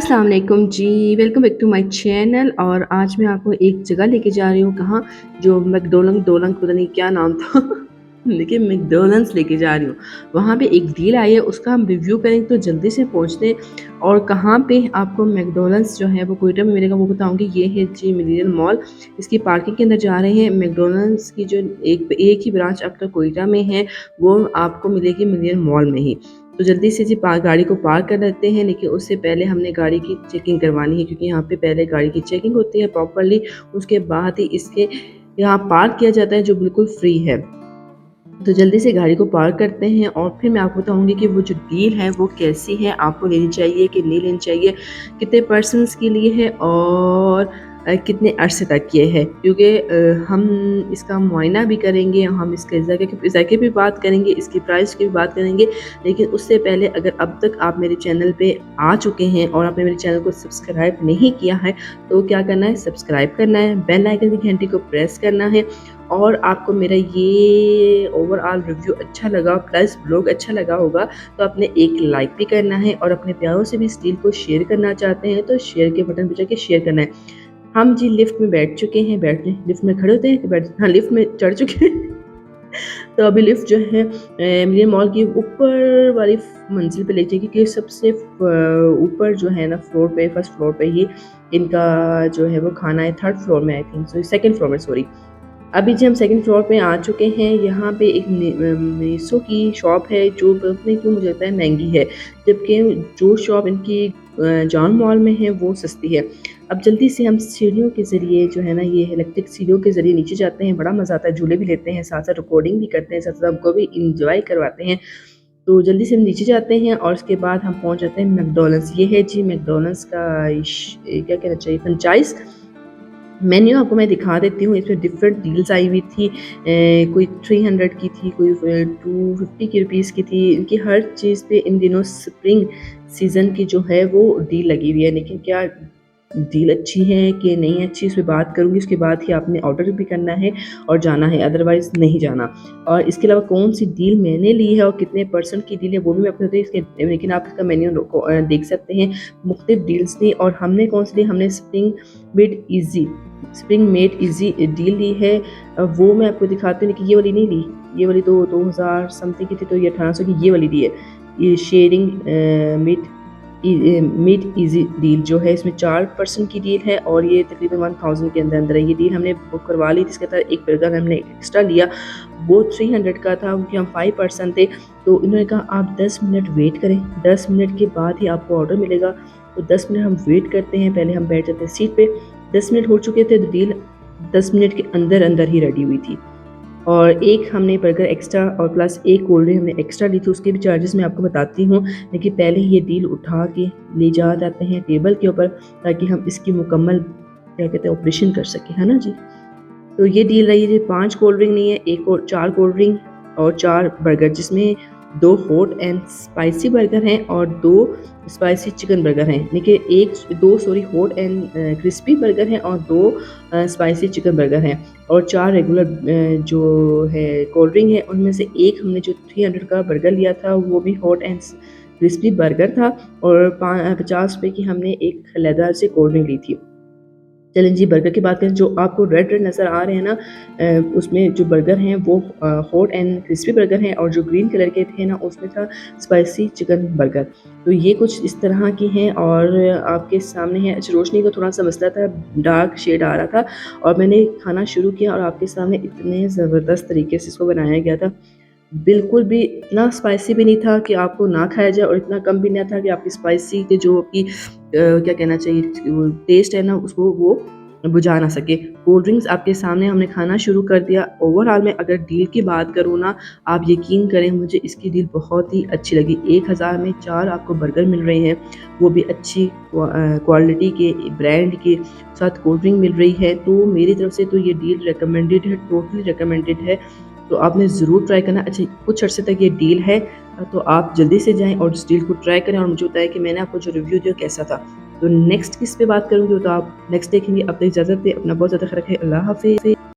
अस्सलाम वालेकुम जी, welcome back to my channel. और आज मैं आपको एक जगह लेके जा रही हूँ। कहाँ? जो मैकडोनल्ड पता नहीं क्या नाम था देखिए मैकडोनल्ड्स लेके जा रही हूँ। वहाँ पे एक डील आई है, उसका हम रिव्यू करेंगे, तो जल्दी से पहुँचते हैं। और कहाँ पे आपको मैकडोनल्ड्स जो है वो कोयटा में मिलेगा वो बताऊँगी। ये है जी मिलेनियम मॉल। इसकी पार्किंग के अंदर जा रहे हैं। मैकडोनल्ड्स की जो एक ही ब्रांच अब तक कोयटा में है, वो आपको मिलेगी मिलेनियम मॉल में ही। तो जल्दी से जी गाड़ी को पार्क कर लेते हैं, लेकिन उससे पहले हमने गाड़ी की चेकिंग करवानी है, क्योंकि यहाँ पे पहले गाड़ी की चेकिंग होती है प्रॉपरली, उसके बाद ही इसके यहाँ पार्क किया जाता है, जो बिल्कुल फ्री है। तो जल्दी से गाड़ी को पार्क करते हैं और फिर मैं आपको बताऊंगी कि वो जो डील है वो कैसी है, आपको लेनी चाहिए कि नहीं लेनी चाहिए, कितने पर्सनस के लिए है और कितने अरसे तक ये है। क्योंकि हम इसका मुआयना भी करेंगे, हम इसके ज़ायके भी बात करेंगे, इसकी प्राइस की भी बात करेंगे। लेकिन उससे पहले अगर अब तक आप मेरे चैनल पे आ चुके हैं और आपने मेरे चैनल को सब्सक्राइब नहीं किया है, तो क्या करना है, सब्सक्राइब करना है, बेल आइकन की घंटी को प्रेस करना है। और आपको मेरा ये ओवरऑल रिव्यू अच्छा लगा प्लस ब्लॉग अच्छा लगा होगा, तो आपने एक लाइक भी करना है, और अपने प्यारों से भी इस डील को शेयर करना चाहते हैं तो शेयर के बटन पर जाके शेयर करना है। हम जी लिफ्ट में बैठ चुके हैं, लिफ्ट में खड़े होते हैं, हाँ लिफ्ट में चढ़ चुके हैं तो अभी लिफ्ट जो है मिलेनियम मॉल की ऊपर वाली मंजिल पे ले जाएगी, कि सबसे ऊपर जो है ना फ्लोर पे, फर्स्ट फ्लोर पे ही इनका जो है वो खाना है। थर्ड फ्लोर में I think so, second floor में सॉरी। अभी जी हम सेकंड फ्लोर पे आ चुके हैं। यहाँ पे एक मीशो की शॉप है, जो पता क्यों मुझे लगता है महंगी है, जबकि जो शॉप इनकी जॉन मॉल में है वो सस्ती है। अब जल्दी से हम सीढ़ियों के ज़रिए जो है ना, ये इलेक्ट्रिक सीढ़ियों के ज़रिए नीचे जाते हैं। बड़ा मज़ा आता है, झूले भी लेते हैं, साथ साथ रिकॉर्डिंग भी करते हैं, साथ साथ हमको भी इंजॉय करवाते हैं। तो जल्दी से हम नीचे जाते हैं और उसके बाद हम पहुँच जाते हैं मैकडोनल्ड्स। ये है जी मैकडोनल्ड्स का क्या कहना चाहिए, फ्रेंचाइज। मेन्यू आपको मैं दिखा देती हूँ। इसमें डिफरेंट डील्स आई हुई थी, कोई 300 की थी, कोई 250 की रुपीज़ की थी। इनकी हर चीज़ पे इन दिनों स्प्रिंग सीज़न की जो है वो डील लगी हुई है। लेकिन क्या डील अच्छी है कि नहीं अच्छी, इस पे बात करूँगी। उसके बाद ही आपने ऑर्डर भी करना है और जाना है, अदरवाइज़ नहीं जाना। और इसके अलावा कौन सी डील मैंने ली है और कितने परसेंट की डील है वो भी मैं आपको बताती हूँ इसके, लेकिन आप इसका मेन्यू देख सकते हैं। मुख्तलिफ डील्स थी और हमने कौन सी ली, हमने स्प्रिंग मेड इजी डील ली है। वो मैं आपको दिखाती हूँ कि ये वाली नहीं ली, ये वाली तो 2000 समथिंग की थी, तो ये 1800 की ये वाली दी है। ये शेयरिंग मिड इजी डील जो है, इसमें 4% की डील है और ये तकरीबन 1000 के अंदर अंदर है। ये डील हमने बुक करवा ली थी। इसके अंदर एक बर्गर हमने एक्स्ट्रा लिया, वो 300 का था, क्योंकि हम 5% थे। तो इन्होंने कहा आप 10 मिनट वेट करें, 10 मिनट के बाद ही आपको ऑर्डर मिलेगा। तो 10 मिनट हम वेट करते हैं, पहले हम बैठ जाते हैं सीट पे। 10 मिनट हो चुके थे तो डील 10 मिनट के अंदर अंदर ही रेडी हुई थी। और एक हमने बर्गर एक्स्ट्रा और प्लस एक कोल्ड ड्रिंक हमने एक्स्ट्रा ली थी, उसके भी चार्जेस मैं आपको बताती हूँ। लेकिन पहले ये डील उठा के ले जा जाते हैं टेबल के ऊपर, ताकि हम इसकी मुकम्मल क्या कहते हैं ऑपरेशन कर सकें, है ना जी। तो ये डील रही है 5 कोल्ड ड्रिंक नहीं है, एक और 4 कोल्ड ड्रिंक और 4 बर्गर, जिसमें 2 हॉट एंड स्पाइसी बर्गर हैं और 2 स्पाइसी चिकन बर्गर हैं। देखिए 2 sorry hot and crispy burger हैं और 2 स्पाइसी चिकन बर्गर हैं, और 4 रेगुलर जो है कोल्ड ड्रिंक है। उनमें से एक हमने जो 300 का बर्गर लिया था वो भी हॉट एंड क्रिस्पी बर्गर था, और 50 रुपये की हमने एक लेदर से कोल्ड ड्रिंक ली थी। चलें जी बर्गर की बात करें, जो आपको रेड रेड नज़र आ रहे हैं ना, उसमें जो बर्गर हैं वो हॉट एंड क्रिस्पी बर्गर हैं, और जो ग्रीन कलर के थे ना उसमें था स्पाइसी चिकन बर्गर। तो ये कुछ इस तरह की हैं और आपके सामने है। अच्छा, रोशनी का थोड़ा सा मसला था, डार्क शेड आ रहा था, और मैंने खाना शुरू किया और आपके सामने इतने ज़बरदस्त तरीके से इसको बनाया गया था। बिल्कुल भी इतना स्पाइसी भी नहीं था कि आपको ना खाया जाए, और इतना कम भी नहीं था कि आपकी स्पाइसी के जो आपकी क्या कहना चाहिए वो टेस्ट है ना उसको वो बुझा ना सके। कोल्ड ड्रिंक्स आपके सामने हमने खाना शुरू कर दिया। ओवरऑल में अगर डील की बात करूँ ना, आप यकीन करें मुझे इसकी डील बहुत ही अच्छी लगी। 1000 में 4 आपको बर्गर मिल रहे हैं, वो भी अच्छी क्वालिटी के ब्रांड के साथ कोल्ड ड्रिंक मिल रही है। तो मेरी तरफ से तो ये डील रिकमेंडेड है, टोटली रिकमेंडेड है। तो आपने ज़रूर ट्राई करना। अच्छा, कुछ अर्से तक ये डील है, तो आप जल्दी से जाएं और इस डील को ट्राई करें और मुझे बताएं कि मैंने आपको जो रिव्यू दिया कैसा था। तो नेक्स्ट किस पे बात करूँगी तो आप नेक्स्ट देखेंगे। अब तक इजाज़त दें, अपना बहुत ज़्यादा ख्याल रखें। अल्लाह हाफ़िज़।